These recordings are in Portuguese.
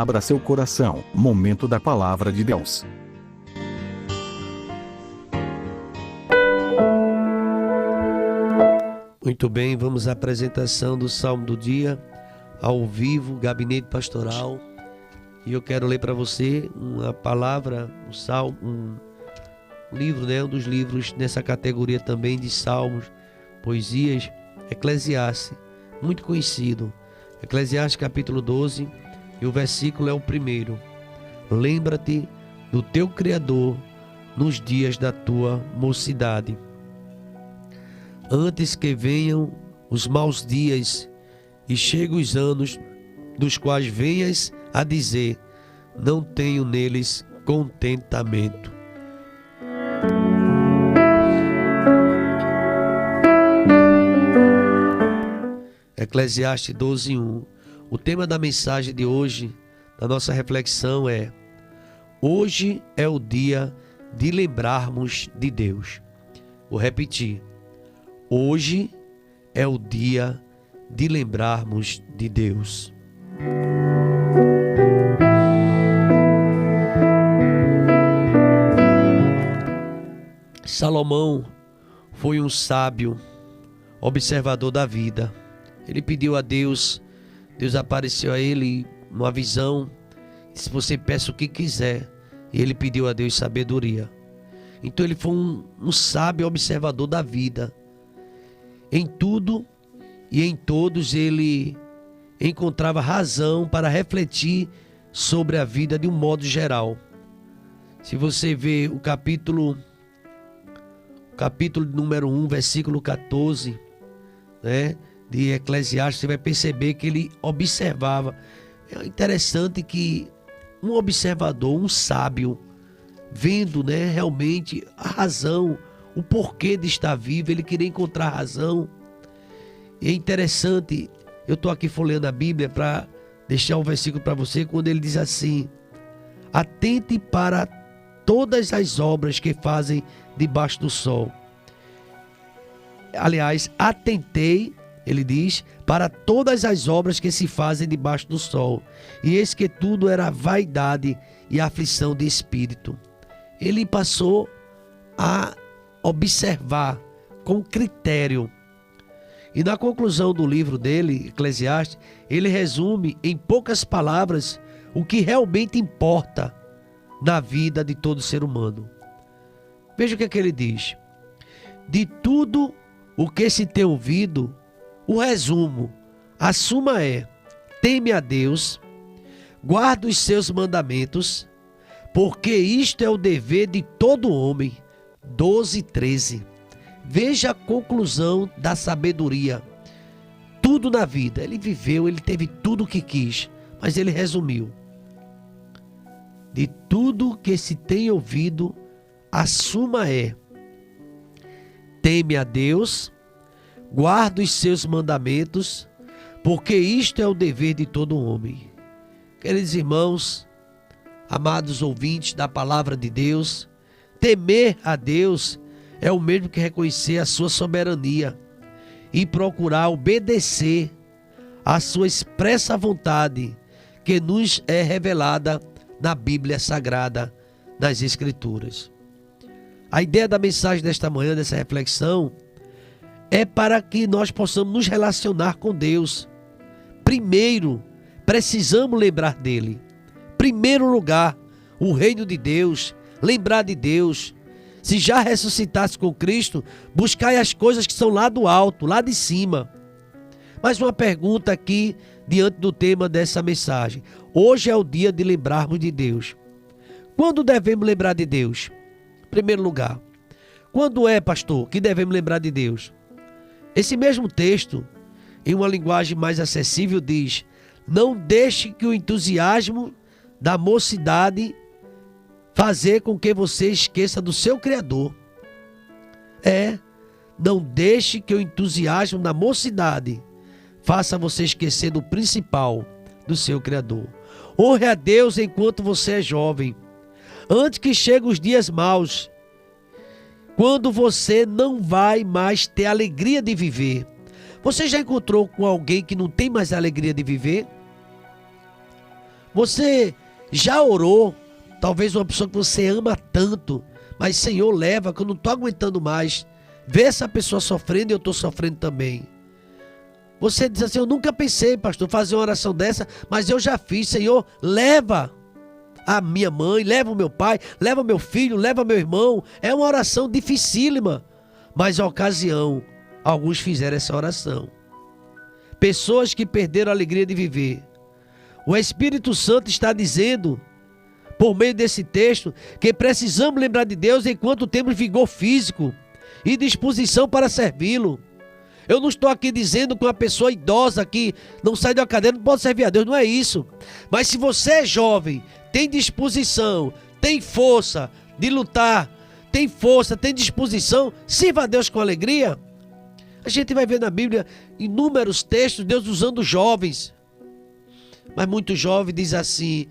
Abra seu coração. Momento da Palavra de Deus. Muito bem, vamos à apresentação do Salmo do Dia, ao vivo, Gabinete Pastoral. E eu quero ler para você uma palavra, um salmo, um livro, um dos livros nessa categoria também de salmos, poesias, Eclesiastes, muito conhecido. Eclesiastes capítulo 12, e o versículo é o primeiro. Lembra-te do teu Criador nos dias da tua mocidade, antes que venham os maus dias e cheguem os anos, dos quais venhas a dizer: não tenho neles contentamento. Eclesiastes 12:1. O tema da mensagem de hoje, da nossa reflexão é: hoje é o dia de lembrarmos de Deus. Vou repetir. Hoje é o dia de lembrarmos de Deus. Salomão foi um sábio, observador da vida. Ele pediu a Deus, Deus apareceu a ele numa visão, se você peça o que quiser, e ele pediu a Deus sabedoria. Então ele foi um sábio observador da vida. Em tudo e em todos ele encontrava razão para refletir sobre a vida de um modo geral. Se você vê o capítulo número 1, versículo 14, de Eclesiastes, você vai perceber que ele observava. É interessante que um observador, um sábio, vendo realmente a razão, o porquê de estar vivo, ele queria encontrar razão. E é interessante, eu estou aqui folheando a Bíblia para deixar um versículo para você, quando ele diz assim: atente para todas as obras que fazem debaixo do sol. Aliás, atentei, ele diz, para todas as obras que se fazem debaixo do sol. E eis que tudo era vaidade e aflição de espírito. Ele passou a observar com critério. E na conclusão do livro dele, Eclesiastes, ele resume em poucas palavras o que realmente importa na vida de todo ser humano. Veja o que é que ele diz: de tudo o que se tem ouvido, o resumo, a suma é: teme a Deus, guarda os seus mandamentos, porque isto é o dever de todo homem. 12:13. Veja a conclusão da sabedoria. Tudo na vida, ele viveu, ele teve tudo o que quis, mas ele resumiu: de tudo que se tem ouvido, a suma é: teme a Deus, guarda os seus mandamentos, porque isto é o dever de todo homem. Queridos irmãos, amados ouvintes da palavra de Deus, temer a Deus é o mesmo que reconhecer a sua soberania e procurar obedecer à sua expressa vontade, que nos é revelada na Bíblia Sagrada, nas Escrituras. A ideia da mensagem desta manhã, dessa reflexão, é para que nós possamos nos relacionar com Deus. Primeiro, precisamos lembrar dele. Primeiro lugar, o reino de Deus, lembrar de Deus. Se já ressuscitasse com Cristo, buscai as coisas que são lá do alto, lá de cima. Mais uma pergunta aqui, diante do tema dessa mensagem. Hoje é o dia de lembrarmos de Deus. Quando devemos lembrar de Deus? Em primeiro lugar, quando é, pastor, que devemos lembrar de Deus? Esse mesmo texto, em uma linguagem mais acessível, diz: não deixe que o entusiasmo da mocidade fazer com que você esqueça do seu Criador. Não deixe que o entusiasmo da mocidade faça você esquecer do principal, do seu Criador. Honre a Deus enquanto você é jovem, antes que cheguem os dias maus, quando você não vai mais ter alegria de viver. Você já encontrou com alguém que não tem mais alegria de viver? Você já orou? Talvez uma pessoa que você ama tanto, mas Senhor, leva, que eu não estou aguentando mais. Vê essa pessoa sofrendo e eu estou sofrendo também. Você diz assim, eu nunca pensei, pastor, fazer uma oração dessa, mas eu já fiz. Senhor, leva a minha mãe, leva o meu pai, leva o meu filho, leva meu irmão. É uma oração dificílima, mas a ocasião, alguns fizeram essa oração. Pessoas que perderam a alegria de viver. O Espírito Santo está dizendo, por meio desse texto, que precisamos lembrar de Deus enquanto temos vigor físico e disposição para servi-lo. Eu não estou aqui dizendo que uma pessoa idosa que não sai da cadeira não pode servir a Deus, não é isso. Mas se você é jovem, tem disposição, tem força de lutar, tem força, tem disposição, sirva a Deus com alegria. A gente vai ver na Bíblia inúmeros textos, Deus usando jovens. Mas muito jovem diz assim,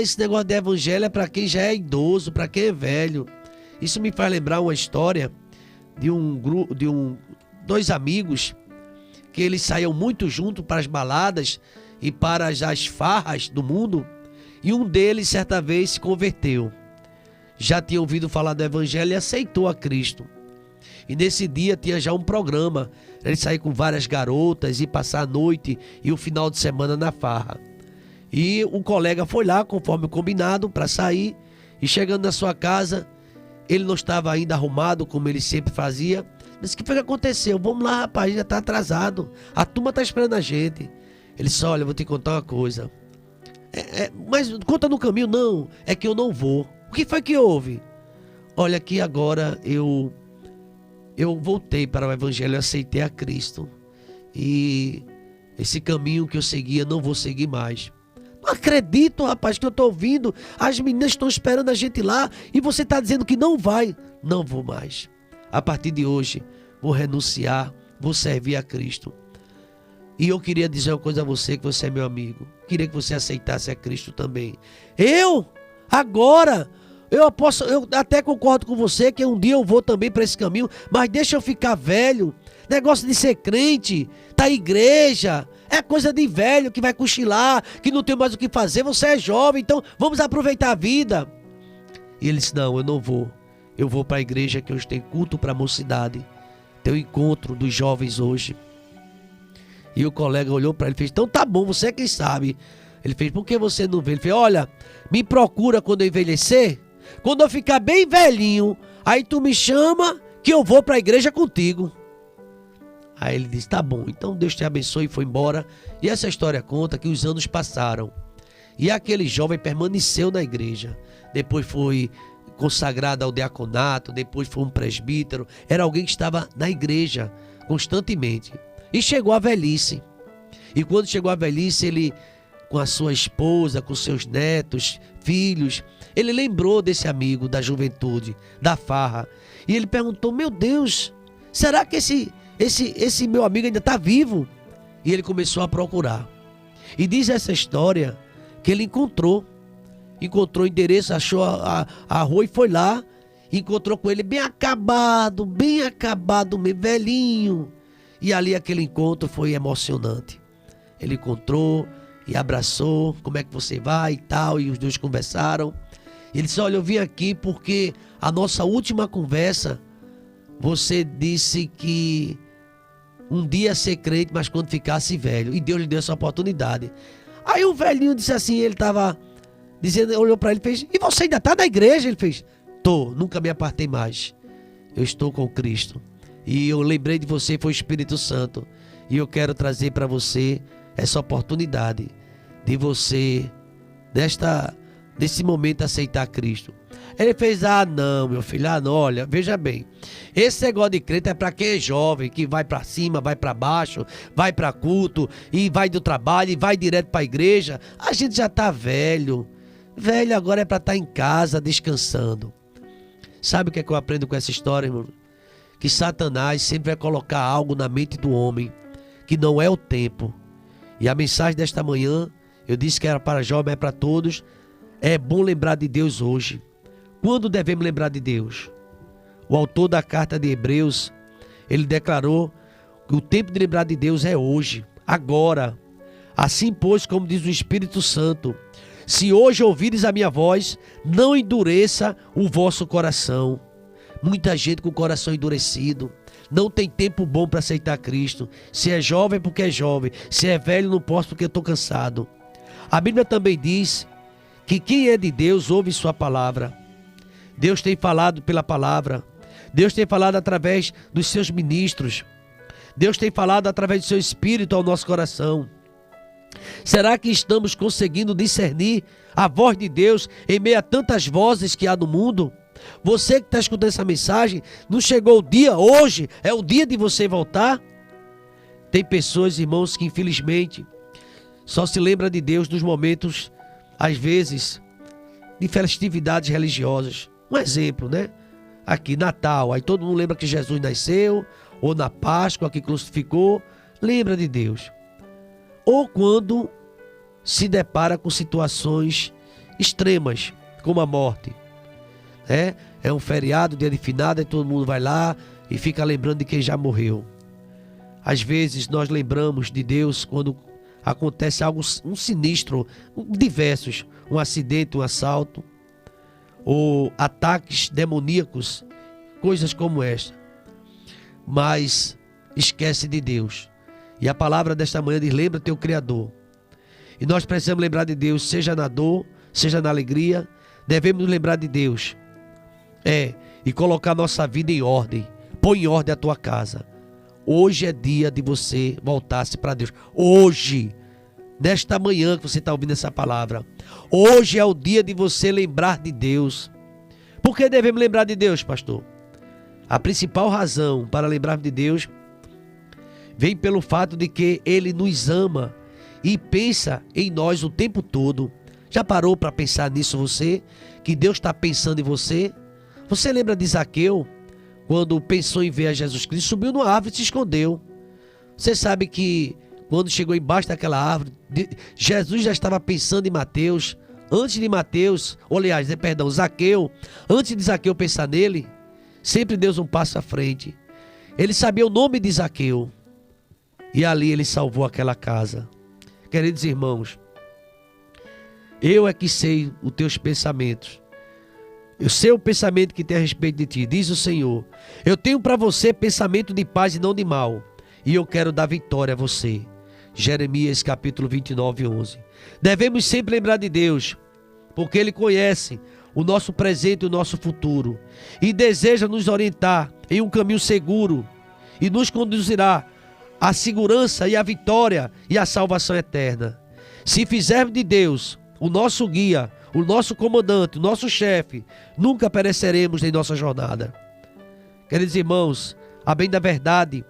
esse negócio de evangelho é para quem já é idoso, para quem é velho. Isso me faz lembrar uma história de dois amigos que eles saíam muito juntos para as baladas e para as farras do mundo, e um deles certa vez se converteu. Já tinha ouvido falar do evangelho e aceitou a Cristo. E nesse dia tinha já um programa, ele sair com várias garotas e passar a noite e o final de semana na farra. E um colega foi lá conforme o combinado para sair, e chegando na sua casa, ele não estava ainda arrumado como ele sempre fazia. Disse, o que foi que aconteceu? Vamos lá, rapaz, já está atrasado. A turma está esperando a gente. Ele disse, olha, eu vou te contar uma coisa. Mas conta no caminho. Não, é que eu não vou. O que foi que houve? Olha, que agora eu voltei para o evangelho, eu aceitei a Cristo. E esse caminho que eu seguia, não vou seguir mais. Não acredito, rapaz, que eu estou ouvindo. As meninas estão esperando a gente lá e você está dizendo que não vai. Não vou mais. A partir de hoje, vou renunciar, vou servir a Cristo. E eu queria dizer uma coisa a você, que você é meu amigo. Queria que você aceitasse a Cristo também. Agora, eu até concordo com você que um dia eu vou também para esse caminho, mas deixa eu ficar velho. Negócio de ser crente, tá igreja, é coisa de velho que vai cochilar, que não tem mais o que fazer. Você é jovem, então vamos aproveitar a vida. E ele disse, não, eu não vou. Eu vou para a igreja que hoje tem culto para a mocidade. Tem o encontro dos jovens hoje. E o colega olhou para ele e fez, então tá bom, você é quem sabe. Ele fez, por que você não vê? Ele fez, olha, me procura quando eu envelhecer. Quando eu ficar bem velhinho, aí tu me chama que eu vou para a igreja contigo. Aí ele disse, tá bom, então Deus te abençoe, e foi embora. E essa história conta que os anos passaram. E aquele jovem permaneceu na igreja. Depois foi consagrado ao diaconato, depois foi um presbítero, era alguém que estava na igreja constantemente. E chegou à velhice. E quando chegou à velhice, ele, com a sua esposa, com seus netos, filhos, ele lembrou desse amigo da juventude, da farra. E ele perguntou, meu Deus, será que esse meu amigo ainda está vivo? E ele começou a procurar. E diz essa história que ele encontrou o endereço, achou a rua e foi lá, encontrou com ele bem acabado mesmo, velhinho. E ali aquele encontro foi emocionante. Ele encontrou e abraçou, como é que você vai e tal, e os dois conversaram. Ele disse, olha, eu vim aqui porque a nossa última conversa, você disse que um dia ser crente, mas quando ficasse velho, e Deus lhe deu essa oportunidade. Aí o velhinho disse assim, ele estava dizendo, olhou para ele e fez, e você ainda está na igreja? Ele fez, tô, nunca me apartei mais. Eu estou com Cristo. E eu lembrei de você, foi o Espírito Santo. E eu quero trazer para você essa oportunidade de você, nesse momento, aceitar Cristo. Ele fez, não, meu filho, não, olha, veja bem. Esse negócio de crente é para quem é jovem, que vai para cima, vai para baixo, vai para culto, e vai do trabalho, e vai direto para a igreja. A gente já está velho. Velho agora é para estar em casa, descansando. Sabe o que é que eu aprendo com essa história, irmão? Que Satanás sempre vai colocar algo na mente do homem, que não é o tempo. E a mensagem desta manhã, eu disse que era para jovem, é para todos. É bom lembrar de Deus hoje. Quando devemos lembrar de Deus? O autor da carta de Hebreus, ele declarou que o tempo de lembrar de Deus é hoje, agora. Assim, pois, como diz o Espírito Santo, Se hoje ouvires a minha voz, não endureça o vosso coração. Muita gente com o coração endurecido, não tem tempo bom para aceitar Cristo. Se é jovem, porque é jovem. Se é velho, não posso porque eu estou cansado. A Bíblia também diz que quem é de Deus ouve sua palavra. Deus tem falado pela palavra. Deus tem falado através dos seus ministros. Deus tem falado através do seu Espírito ao nosso coração. Será que estamos conseguindo discernir a voz de Deus em meio a tantas vozes que há no mundo? Você que está escutando essa mensagem, não chegou o dia, hoje é o dia de você voltar? Tem pessoas, irmãos, que infelizmente só se lembra de Deus nos momentos, às vezes, de festividades religiosas. Um exemplo, né? Aqui, Natal, aí todo mundo lembra que Jesus nasceu, ou na Páscoa que crucificou, lembra de Deus. Ou quando se depara com situações extremas, como a morte. É um feriado, dia de finado, e todo mundo vai lá e fica lembrando de quem já morreu. Às vezes nós lembramos de Deus quando acontece algo, um sinistro, diversos, um acidente, um assalto, ou ataques demoníacos, coisas como esta. Mas esquece de Deus. E a palavra desta manhã diz: lembra teu Criador. E nós precisamos lembrar de Deus, seja na dor, seja na alegria, devemos nos lembrar de Deus. E colocar nossa vida em ordem. Põe em ordem a tua casa. Hoje é dia de você voltar-se para Deus. Hoje, nesta manhã que você está ouvindo essa palavra, hoje é o dia de você lembrar de Deus. Por que devemos lembrar de Deus, pastor? A principal razão para lembrar de Deus vem pelo fato de que Ele nos ama e pensa em nós o tempo todo. Já parou para pensar nisso você? Que Deus está pensando em você? Você lembra de Zaqueu, quando pensou em ver a Jesus Cristo, subiu numa árvore e se escondeu. Você sabe que quando chegou embaixo daquela árvore, Jesus já estava pensando em Mateus. Antes de Mateus, aliás, perdão, Zaqueu, antes de Zaqueu pensar nele, sempre Deus um passo à frente. Ele sabia o nome de Zaqueu e ali ele salvou aquela casa. Queridos irmãos, eu é que sei os teus pensamentos. Eu sei o pensamento que tem a respeito de ti, diz o Senhor. Eu tenho para você pensamento de paz e não de mal, e eu quero dar vitória a você. Jeremias capítulo 29, 11. Devemos sempre lembrar de Deus, porque Ele conhece o nosso presente e o nosso futuro, e deseja nos orientar em um caminho seguro, e nos conduzirá à segurança e à vitória e à salvação eterna. Se fizermos de Deus o nosso guia, o nosso comandante, o nosso chefe, nunca pereceremos em nossa jornada. Queridos irmãos, a bem da verdade,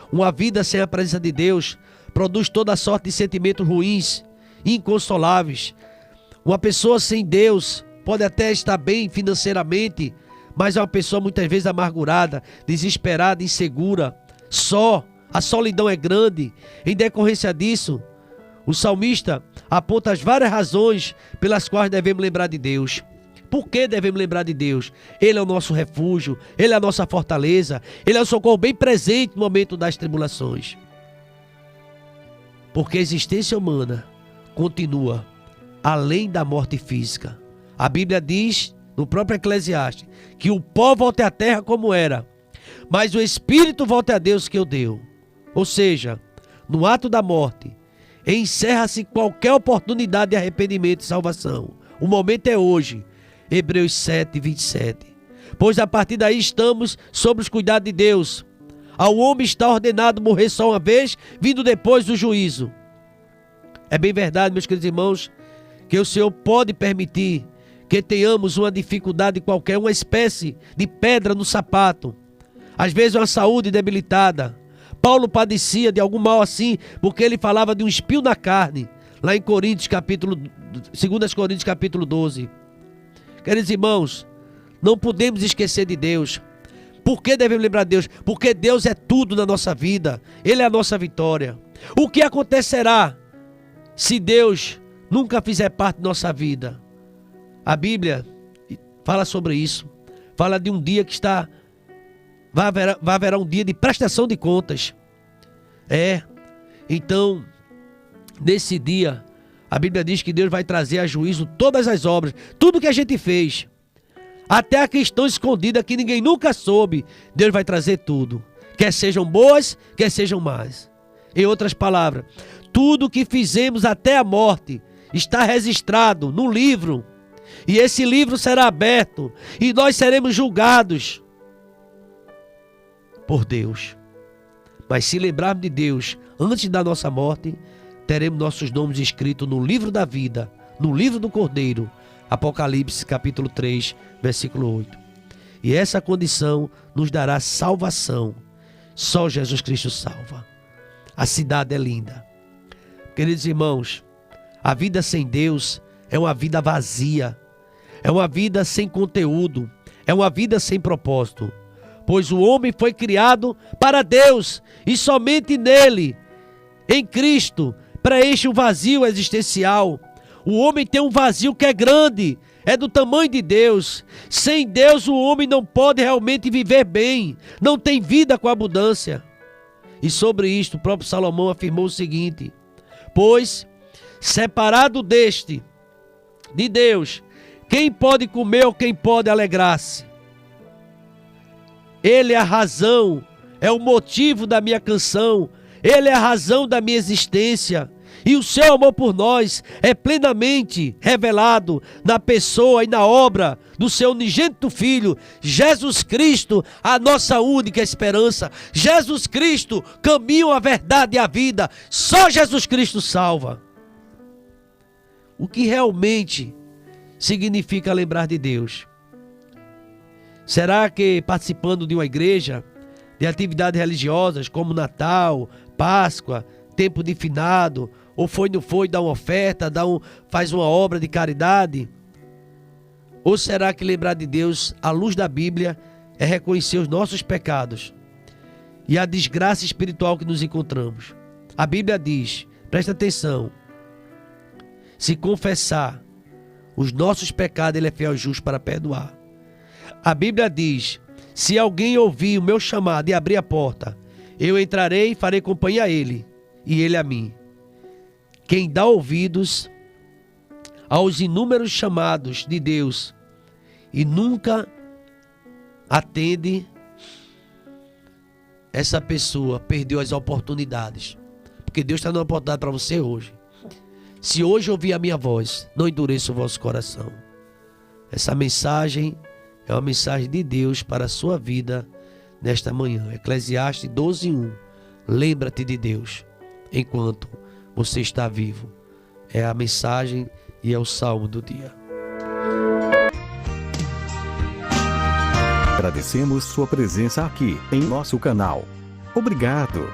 uma vida sem a presença de Deus produz toda sorte de sentimentos ruins, inconsoláveis. Uma pessoa sem Deus pode até estar bem financeiramente, mas é uma pessoa muitas vezes amargurada, desesperada, insegura, só. A solidão é grande. Em decorrência disso, o salmista aponta as várias razões pelas quais devemos lembrar de Deus. Por que devemos lembrar de Deus? Ele é o nosso refúgio, Ele é a nossa fortaleza, Ele é o socorro bem presente no momento das tribulações. Porque a existência humana continua além da morte física. A Bíblia diz, no próprio Eclesiastes, que o pó volta à terra como era, mas o Espírito volta a Deus que o deu. Ou seja, no ato da morte, encerra-se qualquer oportunidade de arrependimento e salvação. O momento é hoje. Hebreus 7, 27. Pois a partir daí estamos sob os cuidados de Deus. Ao homem está ordenado morrer só uma vez, vindo depois do juízo. É bem verdade, meus queridos irmãos, que o Senhor pode permitir que tenhamos uma dificuldade qualquer, uma espécie de pedra no sapato. Às vezes uma saúde debilitada. Paulo padecia de algum mal assim, porque ele falava de um espinho na carne, lá em Coríntios, 2 Coríntios capítulo 12. Queridos irmãos, não podemos esquecer de Deus. Por que devemos lembrar de Deus? Porque Deus é tudo na nossa vida. Ele é a nossa vitória. O que acontecerá se Deus nunca fizer parte da nossa vida? A Bíblia fala sobre isso. Fala de um dia que vai haver um dia de prestação de contas. Então, nesse dia, A Bíblia diz que Deus vai trazer a juízo todas as obras, tudo que a gente fez. Até a questão escondida que ninguém nunca soube, Deus vai trazer tudo. Quer sejam boas, quer sejam más. Em outras palavras, tudo que fizemos até a morte está registrado no livro. E esse livro será aberto e nós seremos julgados por Deus. Mas se lembrarmos de Deus antes da nossa morte, teremos nossos nomes escritos no livro da vida, no livro do Cordeiro. Apocalipse capítulo 3, versículo 8. E essa condição nos dará salvação. Só Jesus Cristo salva. A cidade é linda. Queridos irmãos, a vida sem Deus é uma vida vazia. É uma vida sem conteúdo. É uma vida sem propósito. Pois o homem foi criado para Deus e somente nele, em Cristo, preenche o vazio existencial. O homem tem um vazio que é grande, é do tamanho de Deus. Sem Deus o homem não pode realmente viver bem, não tem vida com abundância. E sobre isto o próprio Salomão afirmou o seguinte: pois, separado de Deus, quem pode comer ou quem pode alegrar-se? Ele é a razão, é o motivo da minha canção, Ele é a razão da minha existência. E o seu amor por nós é plenamente revelado na pessoa e na obra do seu unigênito Filho, Jesus Cristo, a nossa única esperança. Jesus Cristo, caminho, a verdade e a vida. Só Jesus Cristo salva. O que realmente significa lembrar de Deus? Será que participando de uma igreja, de atividades religiosas como Natal, Páscoa, tempo de finado, ou não foi, dá uma oferta, faz uma obra de caridade? Ou será que lembrar de Deus, à luz da Bíblia, é reconhecer os nossos pecados e a desgraça espiritual que nos encontramos? A Bíblia diz, presta atenção, se confessar os nossos pecados, Ele é fiel e justo para perdoar. A Bíblia diz, se alguém ouvir o meu chamado e abrir a porta, eu entrarei e farei companhia a ele, e ele a mim. Quem dá ouvidos aos inúmeros chamados de Deus e nunca atende, essa pessoa perdeu as oportunidades. Porque Deus está dando uma oportunidade para você hoje. Se hoje ouvir a minha voz, não endureça o vosso coração. Essa mensagem é uma mensagem de Deus para a sua vida nesta manhã. Eclesiastes 12:1. Lembra-te de Deus enquanto você está vivo. É a mensagem e é o salmo do dia. Agradecemos sua presença aqui em nosso canal. Obrigado.